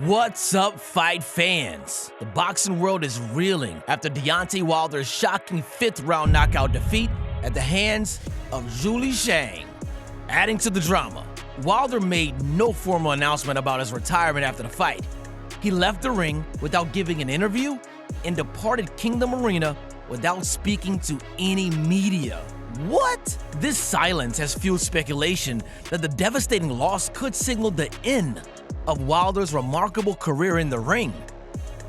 What's up, fight fans? The boxing world is reeling after Deontay Wilder's shocking fifth-round knockout defeat at the hands of Zhang. Adding to the drama, Wilder made no formal announcement about his retirement after the fight. He left the ring without giving an interview and departed Kingdom Arena without speaking to any media. What? This silence has fueled speculation that the devastating loss could signal the end of Wilder's remarkable career in the ring.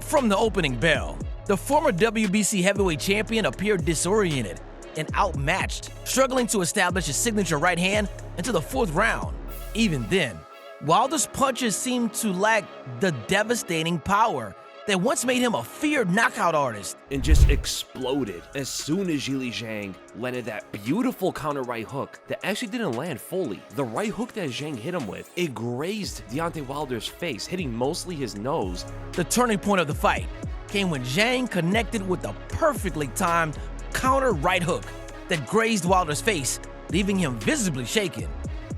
From the opening bell, the former WBC heavyweight champion appeared disoriented and outmatched, struggling to establish his signature right hand into the fourth round. Even then, Wilder's punches seemed to lack the devastating power that once made him a feared knockout artist. And just exploded as soon as Zhang landed that beautiful counter right hook that actually didn't land fully. The right hook that Zhang hit him with, it grazed Deontay Wilder's face, hitting mostly his nose. The turning point of the fight came when Zhang connected with a perfectly timed counter right hook that grazed Wilder's face, leaving him visibly shaken.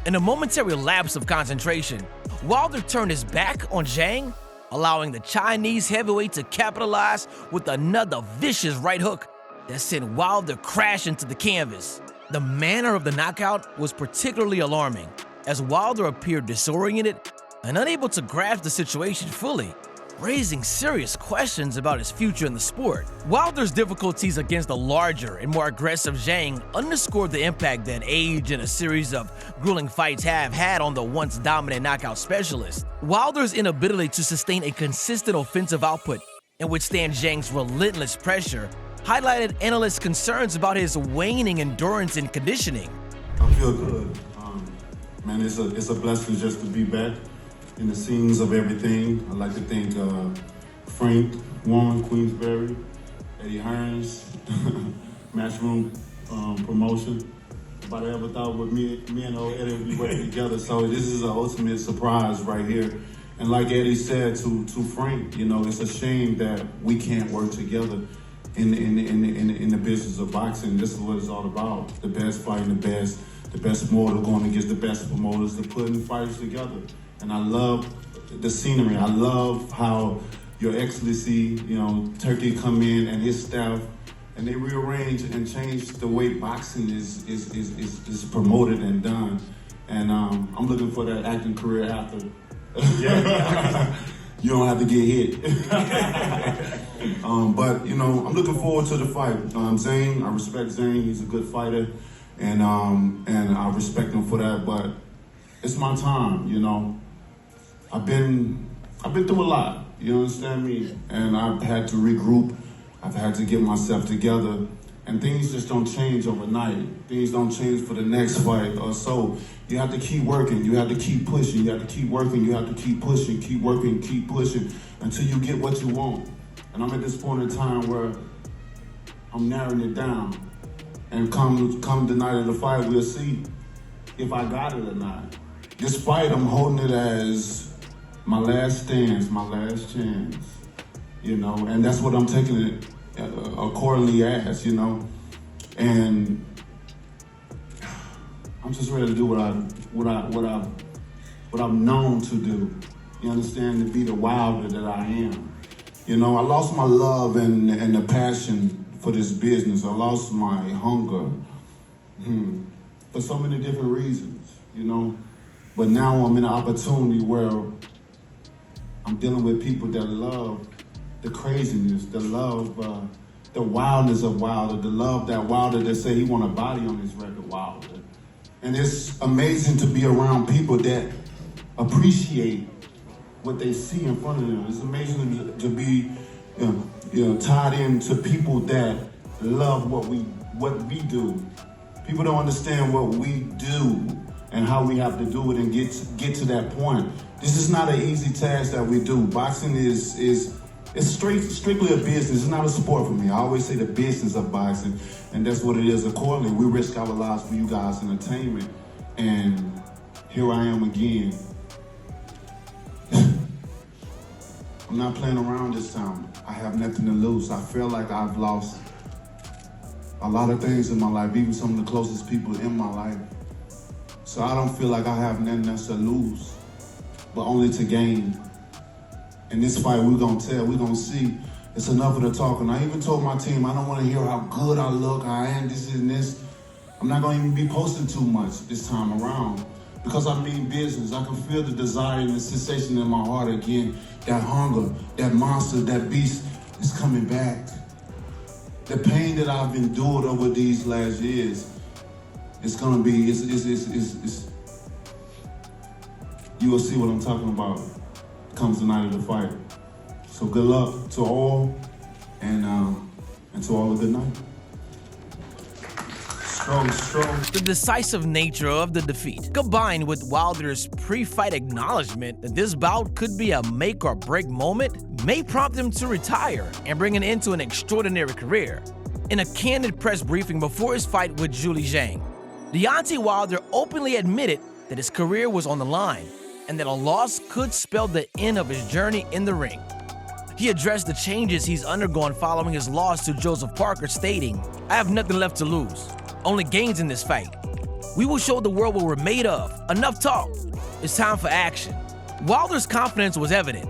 In a momentary lapse of concentration, Wilder turned his back on Zhang, allowing the Chinese heavyweight to capitalize with another vicious right hook that sent Wilder crashing to the canvas. The manner of the knockout was particularly alarming, as Wilder appeared disoriented and unable to grasp the situation fully, raising serious questions about his future in the sport. Wilder's difficulties against the larger and more aggressive Zhang underscored the impact that age and a series of grueling fights have had on the once dominant knockout specialist. Wilder's inability to sustain a consistent offensive output and withstand Zhang's relentless pressure highlighted analysts' concerns about his waning endurance and conditioning. I feel good. Man, it's a blessing just to be back in the scenes of everything. I'd like to thank Frank, Warren, Queensberry, Eddie Hearns, Matchroom Promotion. Nobody ever thought with me and old Eddie would be working together. So this is an ultimate surprise right here. And like Eddie said to Frank, you know, it's a shame that we can't work together in the business of boxing. This is what it's all about. The best fighting the best promoter going against the best promoters, to putting fighters together. And I love the scenery. I love how Your Excellency, you know, Turkey come in and his staff, and they rearrange and change the way boxing is promoted and done. And I'm looking for that acting career after. Yeah. You don't have to get hit. But you know, I'm looking forward to the fight. Zhang, I respect Zhang. He's a good fighter, and I respect him for that. But it's my time, you know. I've been through a lot, you understand me? And I've had to regroup, I've had to get myself together, and things just don't change overnight. Things don't change for the next fight or so. You have to keep working, you have to keep pushing, you have to keep working, you have to keep pushing, keep working, keep pushing until you get what you want. And I'm at this point in time where I'm narrowing it down. And come the night of the fight, we'll see if I got it or not. This fight, I'm holding it as my last stance, my last chance, you know, and that's what I'm taking it accordingly as, you know, and I'm just ready to do what I'm known to do. You understand? To be the Wilder that I am. You know, I lost my love and the passion for this business. I lost my hunger for so many different reasons, you know. But now I'm in an opportunity where I'm dealing with people that love the craziness, that love the wildness of Wilder, the love that Wilder that say he want a body on his record, Wilder. And it's amazing to be around people that appreciate what they see in front of them. It's amazing to be tied into people that love what we do. People don't understand what we do and how we have to do it and get to that point. This is not an easy task that we do. Boxing is strictly a business. It's not a sport for me. I always say the business of boxing, and that's what it is. Accordingly, we risk our lives for you guys' entertainment, and here I am again. I'm not playing around this time. I have nothing to lose. I feel like I've lost a lot of things in my life, even some of the closest people in my life. So I don't feel like I have nothing else to lose, but only to gain. In this fight, we're gonna tell, we're gonna see. It's enough of the talking. I even told my team, I don't wanna hear how good I look, how I am, this and this. I'm not gonna even be posting too much this time around because I mean business. I can feel the desire and the sensation in my heart again. That hunger, that monster, that beast is coming back. The pain that I've endured over these last years, it's gonna be, you will see what I'm talking about comes the night of the fight. So good luck to all, and to all a good night. Strong. The decisive nature of the defeat, combined with Wilder's pre-fight acknowledgement that this bout could be a make-or-break moment, may prompt him to retire and bring an end to an extraordinary career. In a candid press briefing before his fight with Zhang, Deontay Wilder openly admitted that his career was on the line and that a loss could spell the end of his journey in the ring. He addressed the changes he's undergone following his loss to Joseph Parker, stating, "I have nothing left to lose, only gains in this fight. We will show the world what we're made of. Enough talk. It's time for action." Wilder's confidence was evident.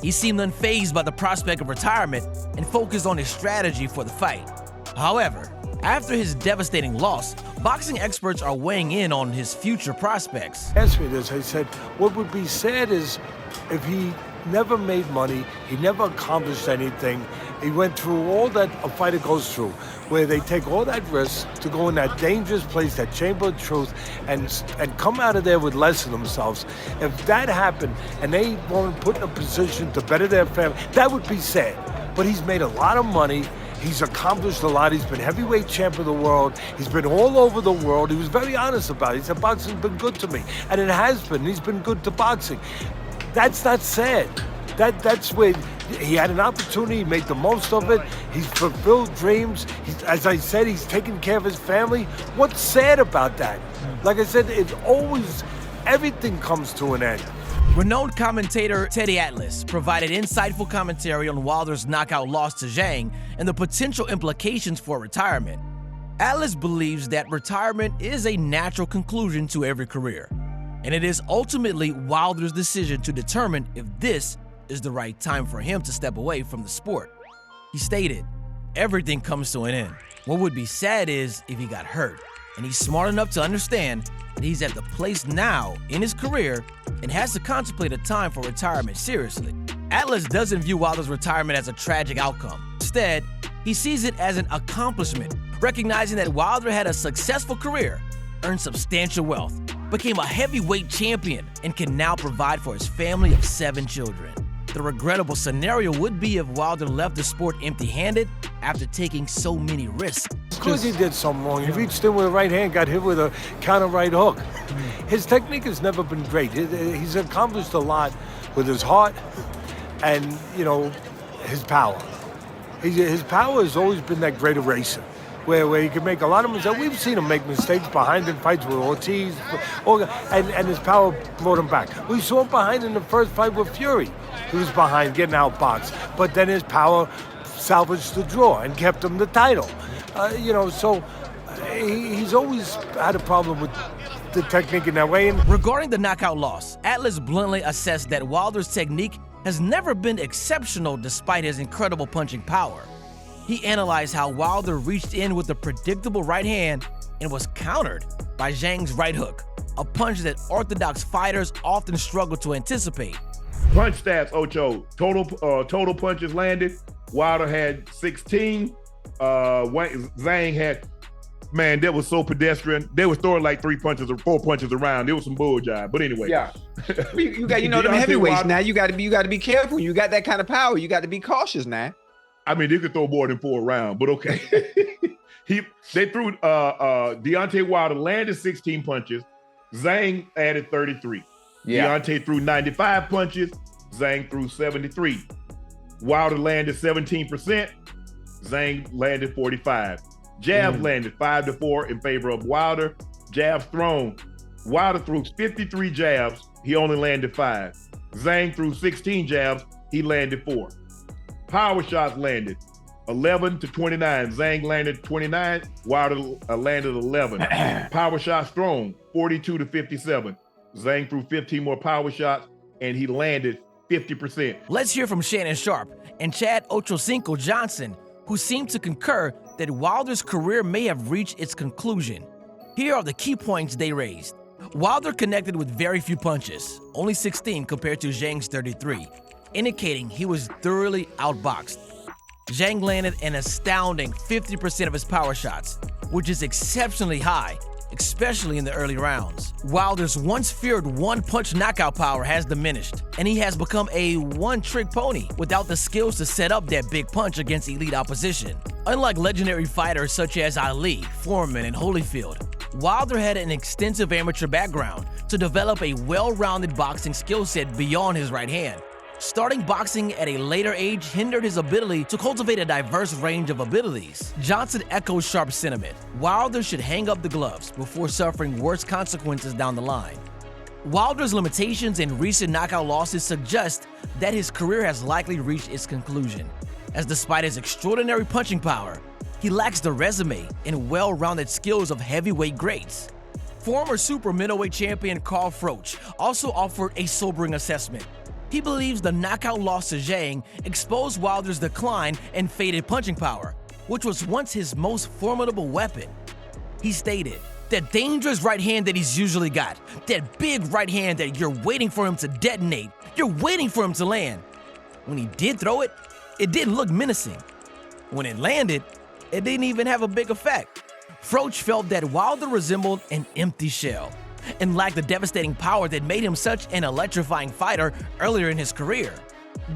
He seemed unfazed by the prospect of retirement and focused on his strategy for the fight. However, after his devastating loss, boxing experts are weighing in on his future prospects. Asked me this, I said, what would be sad is if he never made money, he never accomplished anything. He went through all that a fighter goes through, where they take all that risk to go in that dangerous place, that chamber of truth, and come out of there with less of themselves. If that happened and they weren't put in a position to better their family, that would be sad. But he's made a lot of money. He's accomplished a lot. He's been heavyweight champ of the world. He's been all over the world. He was very honest about it. He said, boxing's been good to me. And it has been. He's been good to boxing. That's not sad. That's where he had an opportunity. He made the most of it. He's fulfilled dreams. As I said, he's taken care of his family. What's sad about that? Like I said, it's always, everything comes to an end. Renowned commentator Teddy Atlas provided insightful commentary on Wilder's knockout loss to Zhang and the potential implications for retirement. Atlas believes that retirement is a natural conclusion to every career, and it is ultimately Wilder's decision to determine if this is the right time for him to step away from the sport. He stated, "Everything comes to an end. What would be sad is if he got hurt, and he's smart enough to understand that he's at the place now in his career and has to contemplate a time for retirement seriously." Atlas doesn't view Wilder's retirement as a tragic outcome. Instead, he sees it as an accomplishment, recognizing that Wilder had a successful career, earned substantial wealth, became a heavyweight champion, and can now provide for his family of 7 children. The regrettable scenario would be if Wilder left the sport empty-handed after taking so many risks. Because he did something wrong. He reached in with a right hand, got hit with a counter right hook. His technique has never been great. He's accomplished a lot with his heart and, his power. His power has always been that great eraser, where he can make a lot of mistakes. We've seen him make mistakes behind in fights with Ortiz, and his power brought him back. We saw him behind in the first fight with Fury. He was behind, getting outboxed, but then his power salvaged the draw and kept him the title. He's always had a problem with the technique in that way. Regarding the knockout loss, Atlas bluntly assessed that Wilder's technique has never been exceptional despite his incredible punching power. He analyzed how Wilder reached in with a predictable right hand and was countered by Zhang's right hook, a punch that orthodox fighters often struggle to anticipate. Punch stats, Ocho. Total punches landed. Wilder had 16. Zhang had, man, that was so pedestrian. They were throwing like 3 punches or 4 punches around. It was some bull jive. But anyway. Yeah. You got, them heavyweights Wilder, now. You got to be careful. You got that kind of power. You got to be cautious now. I mean, they could throw more than 4 around, but okay. They threw Deontay Wilder landed 16 punches. Zhang added 33. Yeah. Deontay threw 95 punches. Zhang threw 73. Wilder landed 17%. Zhang landed 45. Jabs landed 5-4 in favor of Wilder. Jabs thrown. Wilder threw 53 jabs. He only landed 5. Zhang threw 16 jabs. He landed 4. Power shots landed 11-29. Zhang landed 29. Wilder landed 11. Power shots thrown 42-57. Zhang threw 15 more power shots and he landed 50%. Let's hear from Shannon Sharp and Chad Ochocinco Johnson, who seem to concur that Wilder's career may have reached its conclusion. Here are the key points they raised. Wilder connected with very few punches, only 16 compared to Zhang's 33, indicating he was thoroughly outboxed. Zhang landed an astounding 50% of his power shots, which is exceptionally high, especially in the early rounds. Wilder's once feared one-punch knockout power has diminished, and he has become a one-trick pony without the skills to set up that big punch against elite opposition. Unlike legendary fighters such as Ali, Foreman, and Holyfield, Wilder had an extensive amateur background to develop a well-rounded boxing skill set beyond his right hand. Starting boxing at a later age hindered his ability to cultivate a diverse range of abilities. Johnson echoes Sharp's sentiment. Wilder should hang up the gloves before suffering worse consequences down the line. Wilder's limitations and recent knockout losses suggest that his career has likely reached its conclusion, as despite his extraordinary punching power, he lacks the resume and well-rounded skills of heavyweight greats. Former super middleweight champion Carl Froch also offered a sobering assessment. He believes the knockout loss to Zhang exposed Wilder's decline and faded punching power, which was once his most formidable weapon. He stated, "That dangerous right hand that he's usually got, that big right hand that you're waiting for him to detonate, you're waiting for him to land. When he did throw it, it didn't look menacing. When it landed, it didn't even have a big effect." Froch felt that Wilder resembled an empty shell and lacked the devastating power that made him such an electrifying fighter earlier in his career.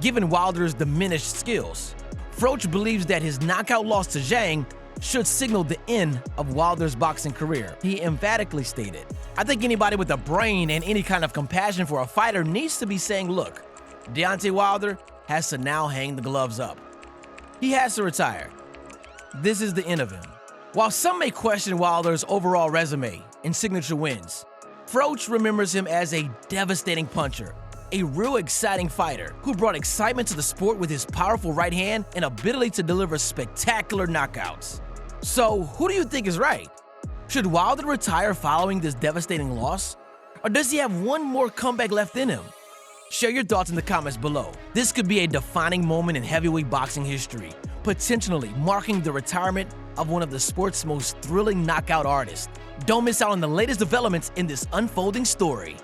Given Wilder's diminished skills, Froch believes that his knockout loss to Zhang should signal the end of Wilder's boxing career. He emphatically stated, "I think anybody with a brain and any kind of compassion for a fighter needs to be saying, look, Deontay Wilder has to now hang the gloves up. He has to retire. This is the end of him." While some may question Wilder's overall resume and signature wins, Froch remembers him as a devastating puncher, a real exciting fighter who brought excitement to the sport with his powerful right hand and ability to deliver spectacular knockouts. So, who do you think is right? Should Wilder retire following this devastating loss? Or does he have one more comeback left in him? Share your thoughts in the comments below. This could be a defining moment in heavyweight boxing history, potentially marking the retirement of one of the sport's most thrilling knockout artists. Don't miss out on the latest developments in this unfolding story.